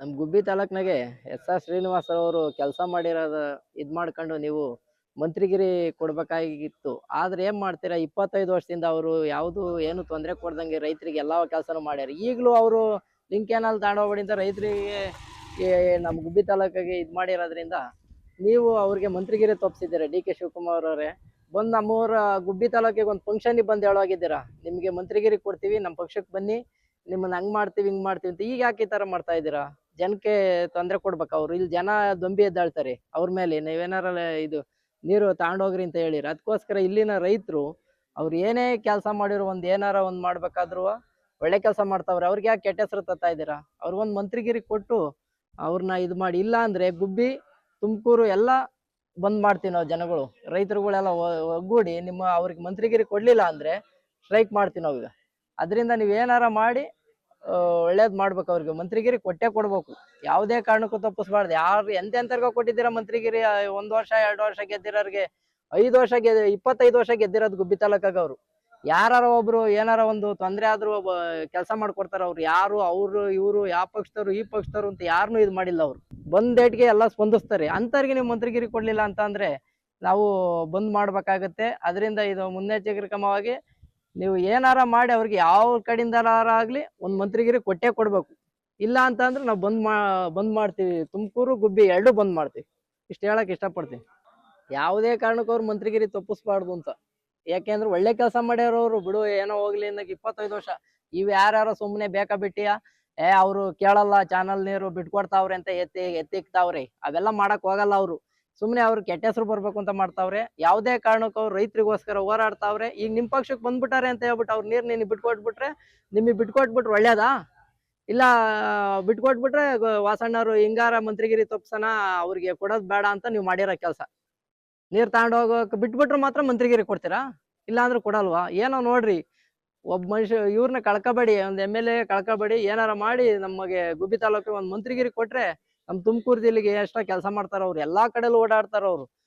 ನಮ್ ಗುಬ್ಬಿ ತಾಲೂಕ್ನಾಗೆ ಎಸ್.ಆರ್. ಶ್ರೀನಿವಾಸ್ ಅವರು ಕೆಲಸ ಮಾಡಿರೋದ ಇದ್ ಮಾಡ್ಕೊಂಡು ನೀವು ಮಂತ್ರಿಗಿರಿ ಕೊಡ್ಬೇಕಾಗಿತ್ತು. ಆದ್ರೆ ಏನ್ ಮಾಡ್ತೀರಾ, 25 ವರ್ಷದಿಂದ ಅವರು ಯಾವ್ದು ಏನು ತೊಂದ್ರೆ ಕೊಡ್ದಂಗೆ ರೈತರಿಗೆ ಎಲ್ಲಾ ಕೆಲಸನೂ ಮಾಡ್ಯಾರ. ಈಗ್ಲೂ ಅವರು ಲಿಂಕ್ ಕೆನಾಲ್ ದಾಂಡೋಬಡಿಂದ ರೈತರಿಗೆ ನಮ್ ಗುಬ್ಬಿ ತಾಲೂಕಿಗೆ ಇದ್ ಮಾಡಿರೋದ್ರಿಂದ ನೀವು ಅವ್ರಿಗೆ ಮಂತ್ರಿಗಿರಿ ತಪ್ಪಿಸಿದ್ದೀರಾ. ಡಿ ಕೆ ಶಿವಕುಮಾರ್ ಅವರೇ ಬಂದ್ ನಮ್ಮೂರ ಗುಬ್ಬಿ ತಾಲೂಕಿಗೆ ಒಂದು ಫಂಕ್ಷನ್ ಬಂದ್ ಹೇಳೋಗಿದ್ದೀರಾ, ನಿಮ್ಗೆ ಮಂತ್ರಿಗಿರಿ ಕೊಡ್ತೀವಿ, ನಮ್ ಪಕ್ಷಕ್ಕೆ ಬನ್ನಿ, ನಿಮ್ಮನ್ನ ಹಂಗ್ ಮಾಡ್ತೀವಿ ಹಿಂಗ್ ಮಾಡ್ತೀವಿ ಅಂತ. ಈಗ ಯಾಕೆ ಈ ತರ ಮಾಡ್ತಾ ಇದ್ದೀರಾ? ಜನಕ್ಕೆ ತೊಂದ್ರೆ ಕೊಡ್ಬೇಕ? ಅವ್ರು ಇಲ್ಲಿ ಜನ ದೊಂಬಿ ಎದ್ದಾಳ್ತಾರೆ ಅವ್ರ ಮೇಲೆ, ನೀವೇನಾರ ಇದು ನೀರು ತಗೊಂಡೋಗ್ರಿ ಅಂತ ಹೇಳಿರ. ಅದಕ್ಕೋಸ್ಕರ ಇಲ್ಲಿನ ರೈತರು ಅವ್ರು ಏನೇ ಕೆಲಸ ಮಾಡಿರೋ ಒಂದ್ ಏನಾರ ಒಂದ್ ಮಾಡ್ಬೇಕಾದ್ರು ಒಳ್ಳೆ ಕೆಲಸ ಮಾಡ್ತಾವ್ರೆ. ಅವ್ರಿಗೆ ಯಾಕೆ ಕೆಟ್ಟ ಹೆಸರು ತತ್ತಾ ಇದ್ದೀರಾ? ಅವ್ರಿಗೊಂದ್ ಮಂತ್ರಿಗಿರಿ ಕೊಟ್ಟು ಅವ್ರನ್ನ ಇದು ಮಾಡಿ. ಇಲ್ಲ ಅಂದ್ರೆ ಗುಬ್ಬಿ, ತುಮಕೂರು ಎಲ್ಲ ಬಂದ್ ಮಾಡ್ತೀವಿ ನಾವು ಜನಗಳು, ರೈತರುಗಳೆಲ್ಲ ಒಗ್ಗೂಡಿ ನಿಮ್ಮ ಅವ್ರಿಗೆ ಮಂತ್ರಿಗಿರಿ ಕೊಡ್ಲಿಲ್ಲ ಅಂದ್ರೆ ಸ್ಟ್ರೈಕ್ ಮಾಡ್ತೀವಿ ನಾವು ಈಗ. ಅದರಿಂದ ನೀವ್ ಏನಾರ ಮಾಡಿ ಒಳ್ಳೇದ್ ಮಾಡ್ಬೇಕು. ಅವ್ರಿಗೆ ಮಂತ್ರಿಗಿರಿ ಕೊಟ್ಟೆ ಕೊಡ್ಬೇಕು, ಯಾವುದೇ ಕಾರಣಕ್ಕೂ ತಪ್ಪಿಸ್ಬಾರ್ದು. ಯಾರು ಎಂತೆಂತರ್ಗ ಕೊಟ್ಟಿದ್ದೀರಾ ಮಂತ್ರಿಗಿರಿ? 1 ವರ್ಷ 2 ವರ್ಷ ಗೆದ್ದಿರೋರ್ಗೆ 5 ವರ್ಷ 25 ವರ್ಷ ಗೆದ್ದಿರೋದು ಗುಬ್ಬಿ ತಾಲೂಕಾಗ. ಅವ್ರು ಯಾರ ಒಬ್ರು ಏನಾರ ಒಂದು ತೊಂದ್ರೆ ಆದ್ರೂ ಕೆಲಸ ಮಾಡ್ಕೊಡ್ತಾರ. ಅವ್ರು ಯಾರು ಅವ್ರು ಇವ್ರು ಯಾವ ಪಕ್ಷದವ್ರು ಈ ಪಕ್ಷದವ್ರು ಅಂತ ಯಾರನ್ನೂ ಇದು ಮಾಡಿಲ್ಲ. ಅವ್ರು ಬಂದ್ ಡೇಟ್ಗೆ ಎಲ್ಲ ಸ್ಪಂದಿಸ್ತಾರೆ. ಅಂತವ್ರಿಗೆ ನೀವು ಮಂತ್ರಿಗಿರಿ ಕೊಡ್ಲಿಲ್ಲ ಅಂತ ಅಂದ್ರೆ ನಾವು ಬಂದ್ ಮಾಡ್ಬೇಕಾಗತ್ತೆ. ಅದರಿಂದ ಇದು ಮುನ್ನೆಚ್ಚರಿಕೆ ಕ್ರಮವಾಗಿ ನೀವು ಏನಾರ ಮಾಡಿ ಅವ್ರಿಗೆ ಯಾವ ಕಡೆಯಿಂದಾರ ಆಗ್ಲಿ ಒಂದ್ ಮಂತ್ರಿಗಿರಿ ಕೊಟ್ಟೆ ಕೊಡ್ಬೇಕು. ಇಲ್ಲ ಅಂತ ಅಂದ್ರೆ ನಾವು ಬಂದ್ ಮಾಡ್ತೀವಿ. ತುಮಕೂರು ಗುಬ್ಬಿ ಎರಡು ಬಂದ್ ಮಾಡ್ತೀವಿ. ಇಷ್ಟ ಹೇಳಕ್ ಇಷ್ಟಪಡ್ತೀನಿ. ಯಾವುದೇ ಕಾರಣಕ್ಕೂ ಅವ್ರು ಮಂತ್ರಿಗಿರಿ ತಪ್ಪಿಸ್ಬಾರ್ದು ಅಂತ. ಯಾಕೆಂದ್ರೆ ಒಳ್ಳೆ ಕೆಲಸ ಮಾಡ್ಯಾರವ್ರು. ಬಿಡು, ಏನೋ ಹೋಗ್ಲಿ ಅನ್ನಕ್ 25 ವರ್ಷ. ಇವ್ ಯಾರ್ಯಾರೋ ಸುಮ್ನೆ ಬೇಕಾ ಬಿಟ್ಟಿಯ ಅವ್ರು ಕೇಳಲ್ಲ, ಚಾನಲ್ ನೀರು ಬಿಟ್ಕೊಡ್ತಾವ್ರೆ ಅಂತ ಎತ್ತಿಕ್ತಾವ್ರೆ. ಅವೆಲ್ಲ ಮಾಡಕ್ ಹೋಗಲ್ಲ. ಅವ್ರು ಸುಮ್ನೆ ಅವ್ರು ಕೆಟ್ಟ ಹೆಸರು ಬರ್ಬೇಕು ಅಂತ ಮಾಡ್ತಾವ್ರೆ. ಯಾವುದೇ ಕಾರಣಕ್ಕೂ ಅವ್ರು ರೈತರಿಗೋಸ್ಕರ ಹೋರಾಡ್ತಾವ್ರೆ. ಈಗ ನಿಮ್ ಪಕ್ಷಕ್ಕೆ ಬಂದ್ಬಿಟ್ಟಾರೆ ಅಂತ ಹೇಳ್ಬಿಟ್ಟು ಅವ್ರು ನೀರ್ ನಿನಗೆ ಬಿಟ್ಕೊಟ್ಬಿಟ್ರೆ, ನಿಮಗೆ ಬಿಟ್ಕೊಟ್ಬಿಟ್ರೆ ಒಳ್ಳೇದಾ? ಇಲ್ಲ ಬಿಟ್ಕೊಟ್ಬಿಟ್ರೆ ವಾಸಣ್ಣವ್ರು ಹಿಂಗಾರ ಮಂತ್ರಿಗಿರಿ ತಪ್ಸನ ಅವ್ರಿಗೆ ಕೊಡೋದ್ ಬೇಡ ಅಂತ ನೀವು ಮಾಡಿರೋ ಕೆಲಸ. ನೀರ್ ತಗೊಂಡೋಗಕ್ ಬಿಟ್ಬಿಟ್ರೆ ಮಾತ್ರ ಮಂತ್ರಿಗಿರಿ ಕೊಡ್ತೀರಾ? ಇಲ್ಲ ಅಂದ್ರೆ ಕೊಡಲ್ವಾ? ಏನೋ ನೋಡ್ರಿ, ಒಬ್ಬ ಮನುಷ್ಯ ಇವ್ರನ್ನ ಕಳ್ಕೊಬೇಡಿ, ಒಂದ್ MLA ಕಳ್ಕೊಬೇಡಿ. ಏನಾರ ಮಾಡಿ ನಮಗೆ ಗುಬ್ಬಿ ತಾಲೂಕಿಗೆ ಒಂದ್ ಮಂತ್ರಿಗಿರಿ ಕೊಟ್ರೆ ನಮ್ ತುಮಕೂರು ಜಿಲ್ಲೆಗೆ ಎಷ್ಟೋ ಕೆಲಸ ಮಾಡ್ತಾರ ಅವ್ರು. ಎಲ್ಲಾ ಕಡೆಲೂ ಓಡಾಡ್ತಾರ ಅವ್ರು.